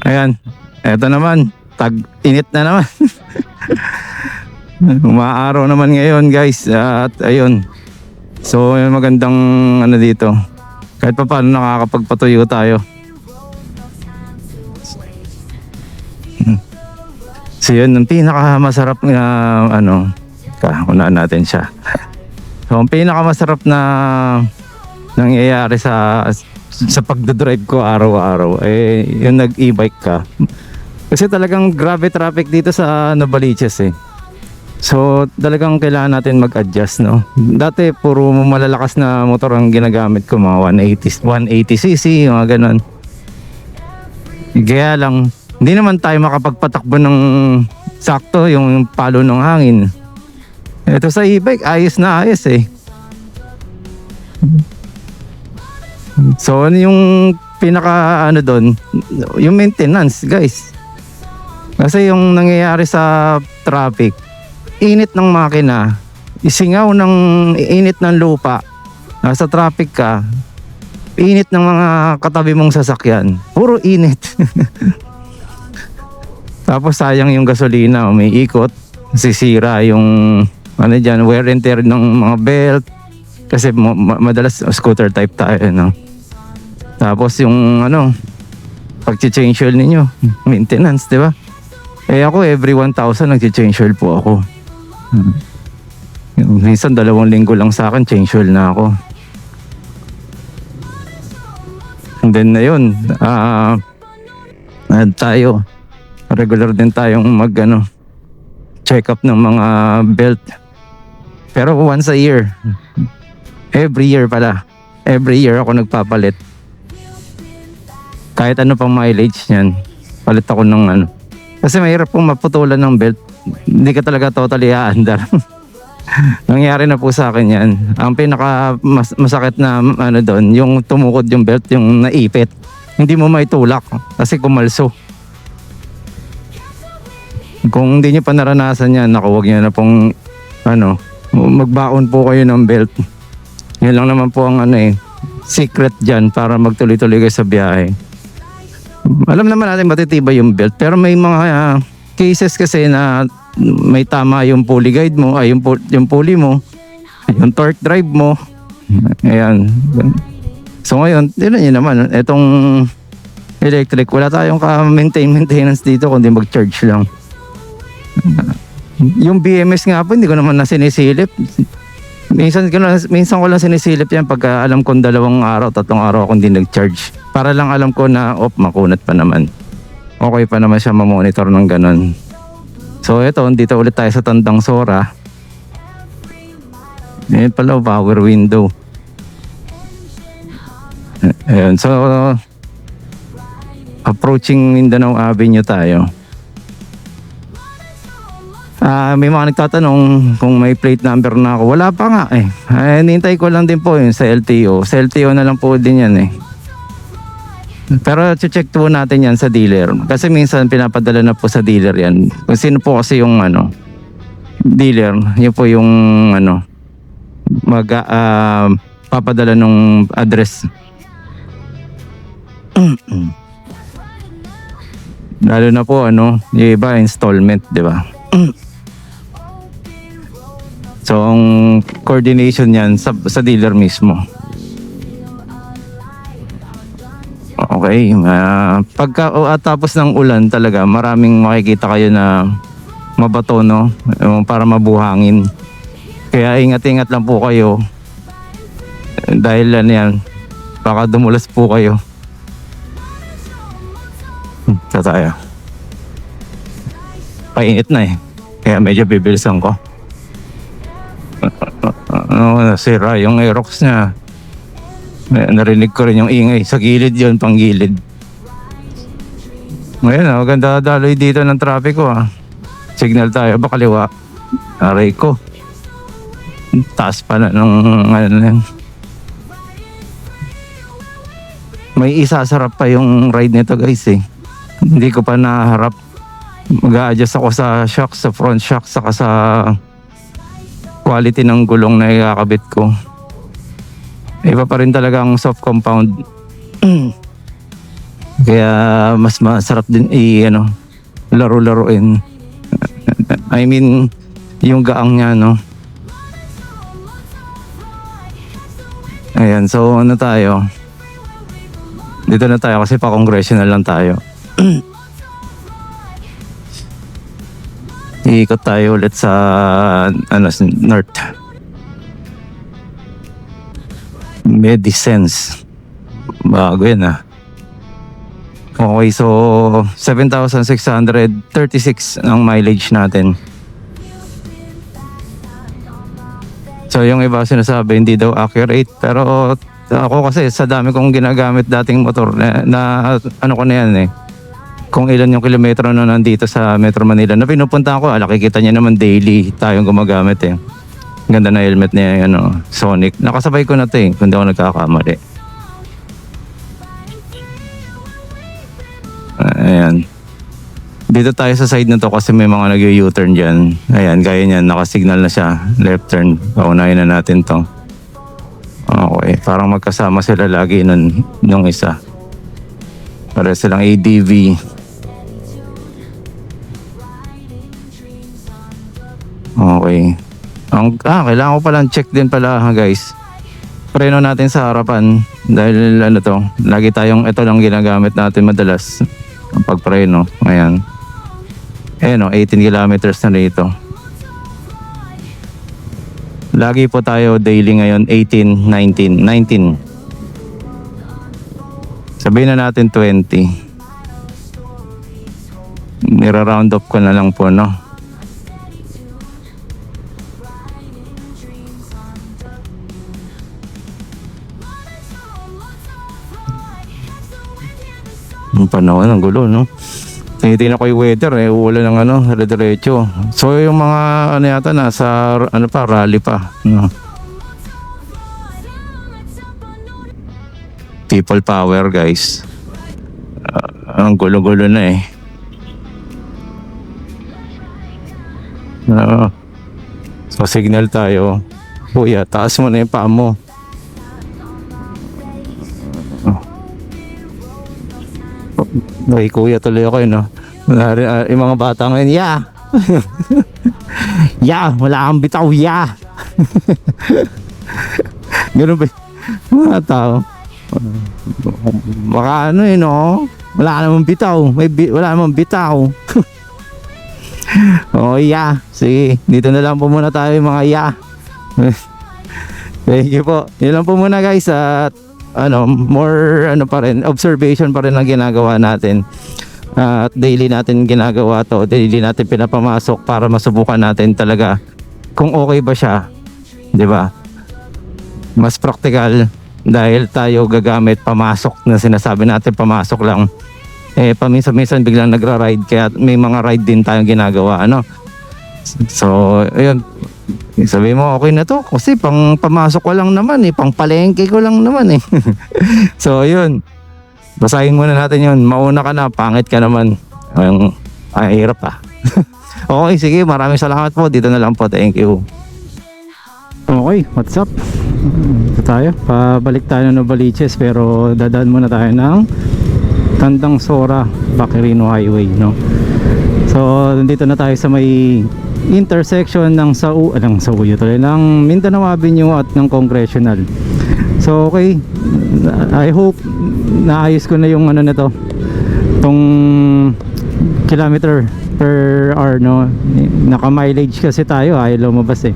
Ayan, eto naman, tag-init na naman. Umaaraw naman ngayon guys, at ayun. So magandang ano dito, kahit pa paano nakakapagpatuyo tayo. So yun, ang pinakamasarap na ano, unaan natin siya. So ang pinakamasarap na nangyayari sa pagdadrive ko araw-araw yung nag-e-bike ka. Kasi talagang grabe traffic dito sa Novaliches eh. So talagang kailangan natin mag-adjust, no. Dati puro malalakas na motor ang ginagamit ko, mga 180cc, mga ganun. Kaya lang hindi naman tayo makapagpatakbo ng sakto yung palo ng hangin. Ito sa e-bike, ayos na ayos eh. So ano yung pinaka ano doon, yung maintenance guys. Kasi yung nangyayari sa traffic, init ng makina, isingaw ng init ng lupa, nasa traffic ka, init ng mga katabi mong sasakyan, puro init. Tapos sayang yung gasolina, umiikot, sisira yung ano dyan, wear and tear ng mga belt. Kasi madalas scooter type tayo, no? Tapos yung ano, pag-change oil ninyo, maintenance, di ba? Ako every 1,000 nag-change oil po ako. Minsan 2 linggo lang sa akin, change oil na ako. And then na yun, tayo, regular din tayong check up ng mga belt. Pero once a year. Every year pala. Every year ako nagpapalit. Kahit ano pang mileage niyan, palit ako ng Kasi mahirap pong maputulan ng belt. Hindi ka talaga totally aandar. Nangyari na po sa akin yan. Ang pinaka masakit na doon, yung tumukod yung belt, yung naipit. Hindi mo maitulak kasi kumalso. Kung hindi nyo pa naranasan yan, huwag nyo na pong magbaon po kayo ng belt. Yan lang naman po ang secret dyan para magtuloy-tuloy kayo sa biyahe. Alam naman natin matitibay yung belt, pero may mga cases kasi na may tama yung pulley guide mo, yung pulley mo, yung torque drive mo. Ayan. So ngayon, yun naman, itong electric, wala tayong maintenance dito kundi mag-charge lang. Yung BMS nga po, hindi ko naman na sinisilip. Minsan ko lang sinisilip yan pagka alam kong 2 araw, 3 araw akong hindi nag-charge. Para lang alam ko na, makunat pa naman. Okay pa naman siya mamonitor ng ganun. So ito, dito ulit tayo sa Tandang Sora. Ayan pala, power window. Ayan, so approaching Mindanao Avenue tayo. May mga nagtatanong kung may plate number na ako. Wala pa nga eh. Hinintay ko lang din po yun sa LTO. Sa LTO na lang po din yan eh. Pero check po natin yan sa dealer. Kasi minsan pinapadala na po sa dealer yan. Kung sino po kasi yung dealer, yun po yung papadala ng address. Lalo na po yung iba installment, di ba? So ang coordination yan sa dealer mismo. Okay, pagka tapos ng ulan talaga, maraming makikita kayo na mabato, no? Para mabuhangin. Kaya ingat-ingat lang po kayo. Dahil yan, baka dumulas po kayo. Ito tayo. Painit na eh. Kaya medyo bibilisan ko. Nasira yung Aerox niya. Narinig ko rin yung ingay. Sa gilid yun, pang gilid. Ngayon, maganda daloy dito ng trapiko Signal tayo, kaliwa. Aray ko. Taas pa na ng May isasarap pa yung ride nito guys eh. Hindi ko pa naharap. Mag-a-adjust ako sa shock, sa front shock, saka sa quality ng gulong na ikakabit ko. Iba pa rin talaga ang soft compound. Kaya mas masarap din ano, laro-laruin. I mean, yung gaang niya, no? Ayan, so ano tayo? Dito na tayo kasi pa-congressional lang tayo. Iikot tayo ulit sa ano, north. Medicines. Bago yan ah. Okay, so 7,636 ang mileage natin. So yung iba sinasabi hindi daw accurate, pero ako kasi sa dami kong ginagamit dating motor na ano ko na yan eh. Kung ilan yung kilometro na nandito sa Metro Manila na pinupuntahan ko, nakikita niya naman daily tayong gumagamit eh. Ganda na helmet niya, ano, Sonic. Nakasabay ko na ito eh, kung di ako nagkakamali. Ayan. Dito tayo sa side na to kasi may mga nag-u-turn dyan. Ayan, gaya niyan, nakasignal na siya. Left turn. Paunahin na natin to. Okay, parang magkasama sila lagi nung isa. Para silang ADV. Okay. Kailangan ko palang check din pala guys. Preno natin sa harapan. Dahil ano to, lagi tayong ito lang ginagamit natin madalas. Ang pagpreno. Ayan. Ayan o, 18 kilometers na rito. Lagi po tayo daily ngayon 18, 19, 19. Sabihin na natin 20. Nira-round up ko na lang po, no? Ang panahon, ang gulo, no? Tinitingnan ko yung weather eh, ulan ng ano, diretso. So yung mga ano yata nasa ano pa, rally pa, no? People power guys. Ang gulo-gulo na eh. So signal tayo. Kuya, taas mo na yung paa mo. Okay, kuya tuloy ako yun, no? Yung mga bata ngayon, yeah! Yeah! Wala kang bitaw, yeah! Ganun ba? Mga tao. Baka ano eh, no? Wala namang bitaw. Wala namang bitaw. Oh, yeah. Sige, dito na lang po muna tayo mga yeah. Thank you po. Yun lang po muna guys. At ano, more ano pa rin, observation pa rin ang ginagawa natin. At daily natin ginagawa to, daily natin pinapamasok para masubukan natin talaga kung okay ba siya, 'di ba? Mas practical dahil tayo gagamit pamasok na sinasabi natin pamasok lang. Eh paminsan-minsan biglang nagra-ride kaya may mga ride din tayong ginagawa, ano? So, ayun. Sabi mo okay na to kasi pang pamasok ko lang naman eh, pang palengke ko lang naman eh. So yun, basahin muna natin yun. Mauna ka na, pangit ka naman. Ay hirap ah. Okay, sige, maraming salamat po. Dito na lang po, thank you. Okay, what's up? Ito tayo, pabalik tayo ng Novaliches pero dadaan muna tayo ng Tandang Sora, Bacquerino Highway, no? So nandito na tayo sa may intersection ng Sauyo tuloy ng Mindanao Avenue at ng Congressional. So okay, I hope naayos ko na yung ano nito, tong kilometer per hour, no? Naka mileage kasi tayo, ayaw lumabas eh.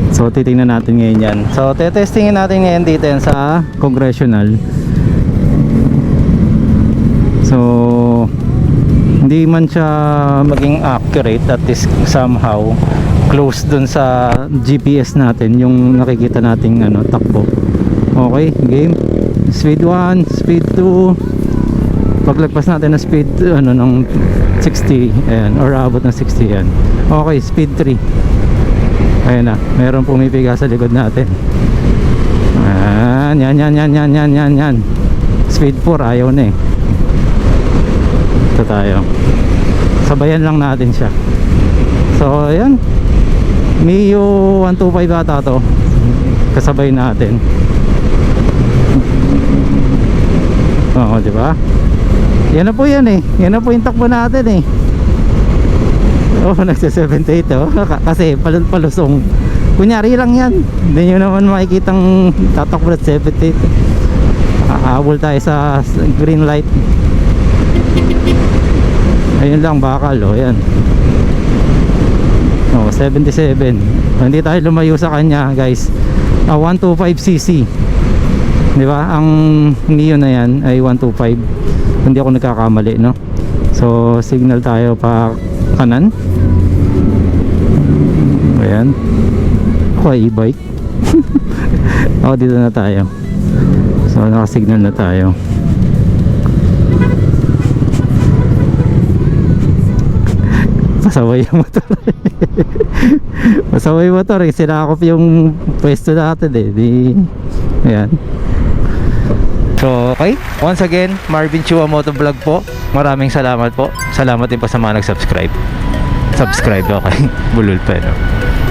So titingnan natin ngayon yan. So tetestingin natin ngayon dito yan sa Congressional. So hindi man siya maging accurate, at least somehow close dun sa GPS natin yung nakikita nating ano, takbo. Okay, game. Speed 1, speed 2. Paglagpas natin na speed ano ng 60, ayan, or abot ng 60 yan. Okay, speed 3. Ayan na, meron pumipiga sa likod natin. Yan. Speed 4, ayaw na eh. Ito tayo, sabayan lang natin siya. So ayan, Mio 125 ata to, kasabay natin. Oo, di ba? Yan na po yan eh. Yan na po yung takbo natin eh. Oh, nagsa-78 oh. Kasi palusong. Kunyari lang yan. Hindi nyo naman makikitang tatakbo at 78. Aabol tayo sa green light. Ayun lang, bakal oh, yan. Oh, 77. Hindi tayo lumayo sa kanya, guys. 125cc. Di ba? Ang Neo na yan ay 125. Hindi ako nagkakamali, no? So, signal tayo pa kanan. Ayan. Ako ay e-bike. O, dito na tayo. So, nakasignal na tayo. Pasaway yung motor. Pasaway yung motor eh. Sinakop yung pwesto natin eh. Ayan. So, okay. Once again, Marvin Chua Motovlog po. Maraming salamat po. Salamat din po sa mga nag-subscribe. Subscribe, okay. Bulol pa, no?